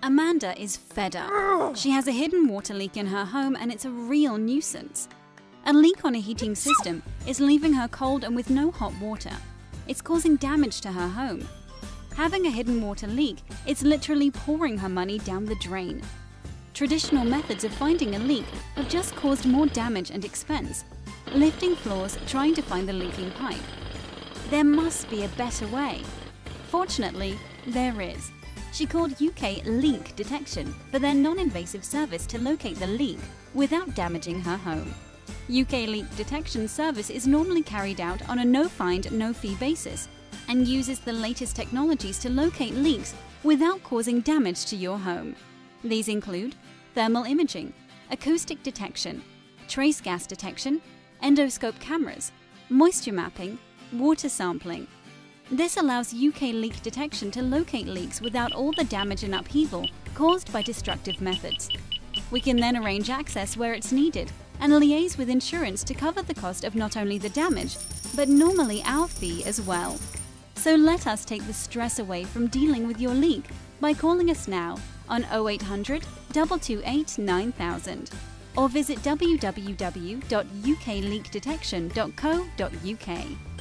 Amanda is fed up. She has a hidden water leak in her home and it's a real nuisance. A leak on a heating system is leaving her cold and with no hot water. It's causing damage to her home. Having a hidden water leak, it's literally pouring her money down the drain. Traditional methods of finding a leak have just caused more damage and expense, lifting floors trying to find the leaking pipe. There must be a better way. Fortunately, there is. She called UK Leak Detection for their non-invasive service to locate the leak without damaging her home. UK Leak Detection service is normally carried out on a no-find, no-fee basis and uses the latest technologies to locate leaks without causing damage to your home. These include thermal imaging, acoustic detection, trace gas detection, endoscope cameras, moisture mapping, water sampling. This allows UK Leak Detection to locate leaks without all the damage and upheaval caused by destructive methods. We can then arrange access where it's needed and liaise with insurance to cover the cost of not only the damage, but normally our fee as well. So let us take the stress away from dealing with your leak by calling us now on 0800 228 9000 or visit www.ukleakdetection.co.uk.